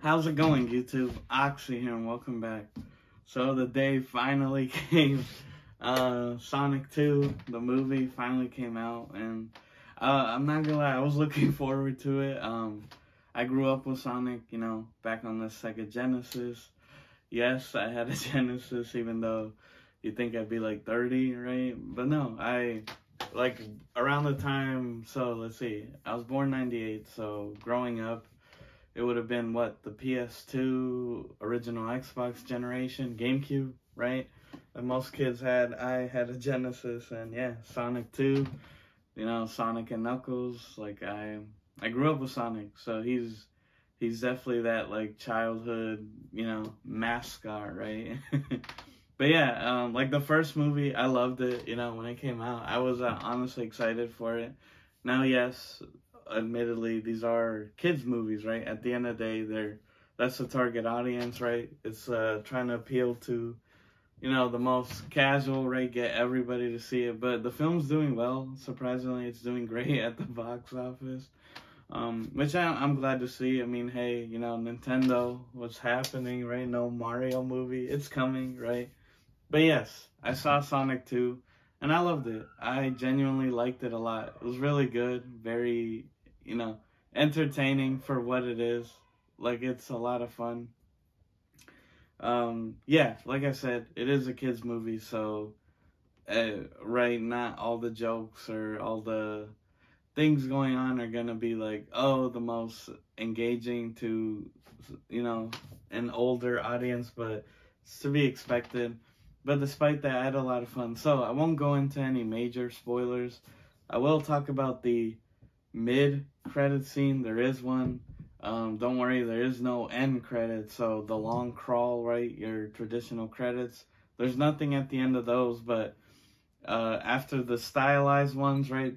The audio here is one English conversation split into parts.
How's it going, YouTube? Oxy here, and welcome back. So the day finally came. Sonic 2, the movie, finally came out, and I'm not gonna lie, I was looking forward to it. I grew up with Sonic, back on the Sega Genesis. Yes, I had a Genesis, even though you think I'd be like 30, right? But no, like, around the time, so let's see, I was born 98, so growing up, it would have been what, the PS2, original Xbox generation, GameCube, right? That most kids had. I had a Genesis, and yeah, Sonic 2, Sonic and Knuckles. Like I grew up with Sonic, so he's definitely that like childhood, mascot, right? But yeah, like the first movie, I loved it. When it came out, I was honestly excited for it. Now, yes, admittedly, these are kids' movies, right? At the end of the day, that's the target audience, right? It's trying to appeal to, the most casual, right? Get everybody to see it. But the film's doing well. Surprisingly, it's doing great at the box office, which I'm glad to see. I mean, hey, Nintendo, what's happening, right? No Mario movie. It's coming, right? But yes, I saw Sonic 2, and I loved it. I genuinely liked it a lot. It was really good, very, entertaining for what it is. Like, it's a lot of fun. Yeah, like I said, it is a kid's movie, so, right, not all the jokes or all the things going on are gonna be like, oh, the most engaging to, an older audience, but it's to be expected. But despite that, I had a lot of fun. So I won't go into any major spoilers. I will talk about the mid-credit scene. There is one. Don't worry, there is no end credit. So the long crawl, right, your traditional credits. There's nothing at the end of those, but after the stylized ones, right,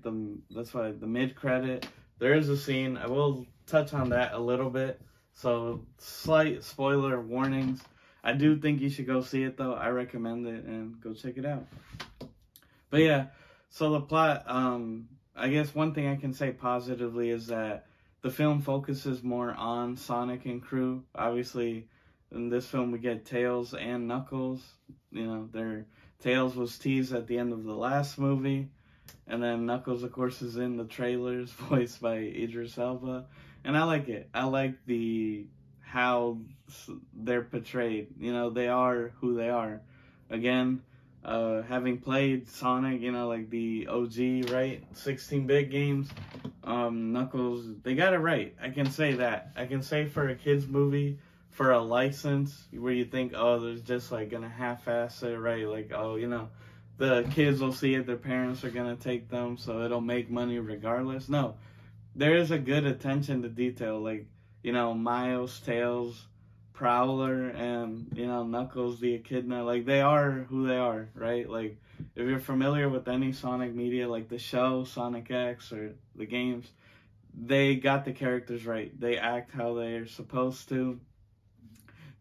that's why the mid-credit, there is a scene. I will touch on that a little bit. So slight spoiler warnings. I do think you should go see it, though. I recommend it, and go check it out. But yeah, so the plot, I guess one thing I can say positively is that the film focuses more on Sonic and crew. Obviously, in this film we get Tails and Knuckles. Their Tails was teased at the end of the last movie, and then Knuckles, of course, is in the trailers, voiced by Idris Elba. And I like it. I like how they're portrayed. They are who they are. Again, having played Sonic, like the OG, right, 16-bit games, Knuckles, they got it right. I can say that. I can say for a kid's movie, for a license, where you think, oh, there's just like gonna half-ass it, right? Like, oh, the kids will see it, their parents are gonna take them, so it'll make money regardless. No, there is a good attention to detail, like, Miles, Tails, Prowler, and, Knuckles the Echidna, like, they are who they are, right? Like, if you're familiar with any Sonic media, like the show, Sonic X, or the games, they got the characters right. They act how they're supposed to.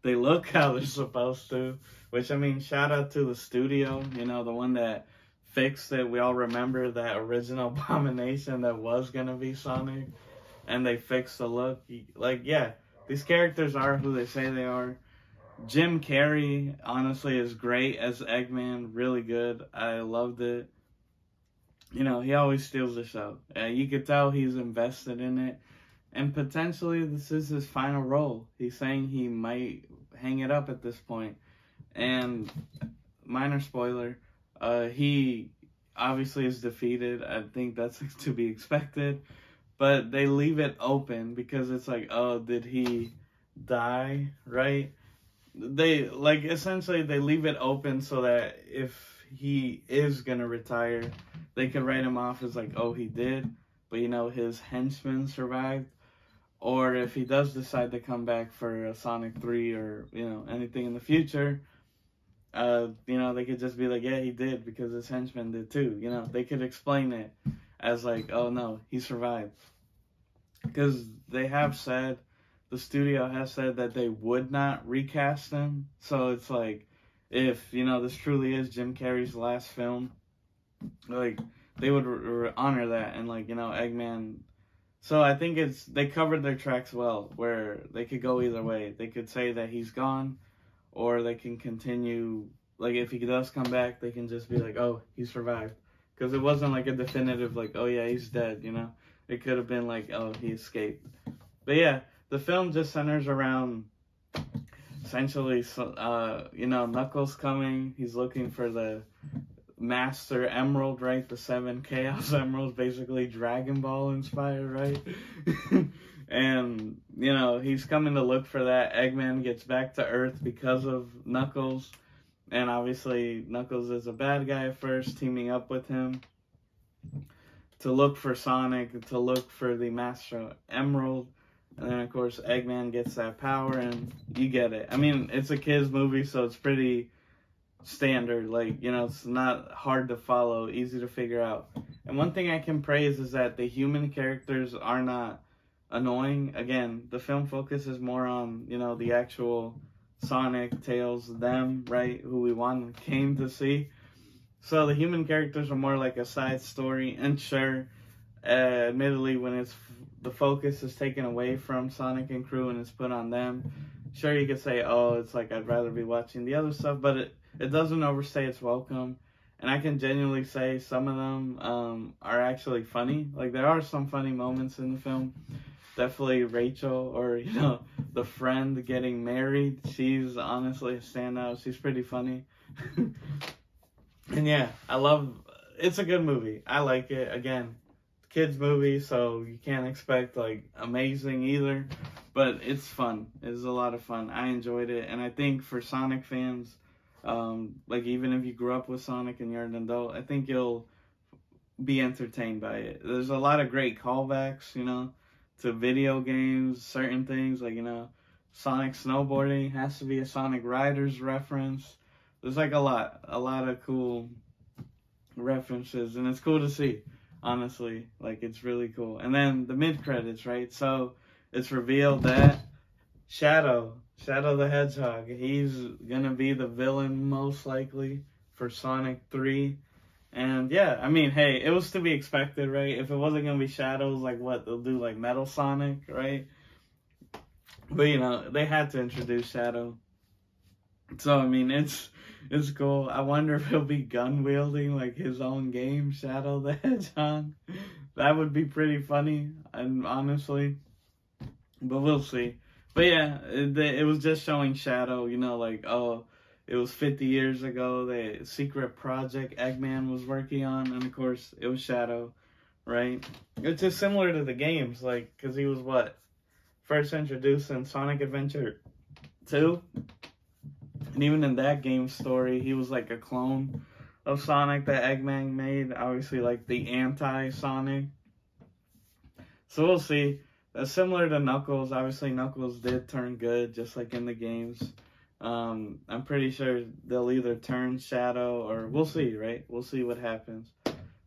They look how they're supposed to, which, I mean, shout out to the studio, the one that fixed it. We all remember that original abomination that was going to be Sonic, and they fixed the look. Like, yeah, these characters are who they say they are. Jim Carrey, honestly, is great as Eggman. Really good. I loved it. He always steals the show. You could tell he's invested in it. And potentially this is his final role. He's saying he might hang it up at this point. And minor spoiler, he obviously is defeated. I think that's to be expected. But they leave it open because it's like, oh, did he die, right? Essentially they leave it open so that if he is gonna retire, they can write him off as like, oh, he did, but his henchmen survived. Or if he does decide to come back for a Sonic 3 or, anything in the future, they could just be like, yeah, he did because his henchmen did too. They could explain it as like, oh no, he survived. Because the studio has said that they would not recast him. So it's like, if, this truly is Jim Carrey's last film, like, they would honor that. And like, Eggman, So I think they covered their tracks well, where they could go either way. They could say that he's gone, or they can continue. Like, if he does come back, they can just be like, oh, he survived. Because it wasn't like a definitive, like, oh yeah, he's dead, you know? It could have been like, oh, he escaped. But yeah, the film just centers around essentially, you know, Knuckles coming. He's looking for the Master Emerald, right? The 7 Chaos Emeralds, basically Dragon Ball inspired, right? And, you know, he's coming to look for that. Eggman gets back to Earth because of Knuckles. And obviously, Knuckles is a bad guy at first, teaming up with him to look for Sonic, to look for the Master Emerald. And then, of course, Eggman gets that power, and you get it. I mean, it's a kid's movie, so it's pretty standard. Like, you know, it's not hard to follow, easy to figure out. And one thing I can praise is that the human characters are not annoying. Again, the film focuses more on, you know, the actual Sonic, Tails, them, right, who we came to see. So the human characters are more like a side story, and sure, admittedly, when the focus is taken away from Sonic and crew and it's put on them, sure, you could say, oh, it's like I'd rather be watching the other stuff, but it doesn't overstay its welcome. And I can genuinely say some of them are actually funny. Like, there are some funny moments in the film. Definitely Rachel, or, you know, the friend getting married. She's honestly a standout. She's pretty funny. And yeah, it's a good movie. I like it. Again, kids movie, so you can't expect like amazing either, but it's fun. It's a lot of fun. I enjoyed it, and I think for Sonic fans, like, even if you grew up with Sonic and you're an adult, I think you'll be entertained by it. There's a lot of great callbacks, you know, to video games, certain things, like, you know, Sonic snowboarding has to be a Sonic Riders reference. There's like a lot of cool references, and it's cool to see, honestly. Like, it's really cool. And then the mid-credits, right? So it's revealed that Shadow the Hedgehog, he's gonna be the villain most likely for Sonic 3. And yeah, I mean, hey, it was to be expected, right? If it wasn't gonna be Shadows, like, what, they'll do like Metal Sonic, right? But, you know, they had to introduce Shadow. So, I mean, it's cool. I wonder if he'll be gun wielding like his own game, Shadow the Hedgehog. That would be pretty funny, and honestly, but we'll see. But yeah, it was just showing Shadow, you know, like, oh, it was 50 years ago, the secret project Eggman was working on, and of course, it was Shadow, right? It's just similar to the games, like, because he was first introduced in Sonic Adventure 2. And even in that game story, he was like a clone of Sonic that Eggman made. Obviously, like the anti-Sonic. So we'll see. That's similar to Knuckles. Obviously, Knuckles did turn good, just like in the games. I'm pretty sure they'll either turn Shadow, or we'll see, right? We'll see what happens.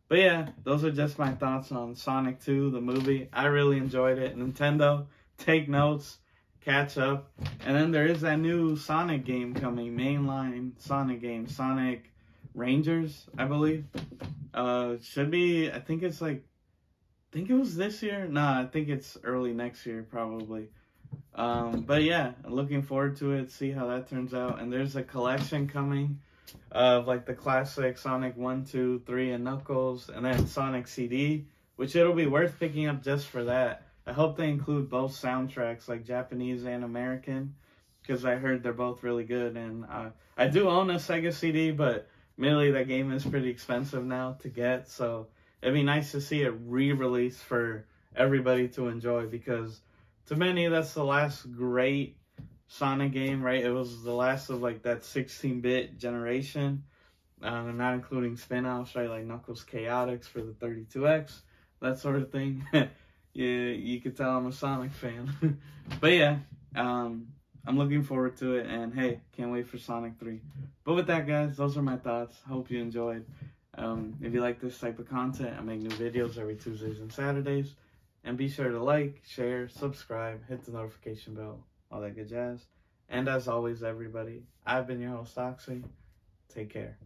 But yeah, those are just my thoughts on Sonic 2, the movie. I really enjoyed it. Nintendo, take notes. Catch up. And then there is that new Sonic game coming, mainline Sonic game, Sonic Rangers, I believe. Should be, I think it was this year. Nah, I think it's early next year, probably. But yeah, looking forward to it, see how that turns out. And there's a collection coming of like the classic Sonic 1, 2, 3, and Knuckles, and then Sonic CD, which it'll be worth picking up just for that. I hope they include both soundtracks, like Japanese and American, because I heard they're both really good. And I do own a Sega CD, but admittedly that game is pretty expensive now to get, so it'd be nice to see it re-released for everybody to enjoy, because to many that's the last great Sonic game, right? It was the last of like that 16-bit generation, not including spin-offs, right? Like Knuckles Chaotix for the 32X, that sort of thing. Yeah, you could tell I'm a Sonic fan. But yeah, I'm looking forward to it, and hey, can't wait for Sonic 3. But with that, guys, those are my thoughts. Hope you enjoyed. If you like this type of content, I make new videos every Tuesdays and Saturdays. And be sure to like, share, subscribe, hit the notification bell, all that good jazz. And as always, everybody, I've been your host, Oxy. Take care.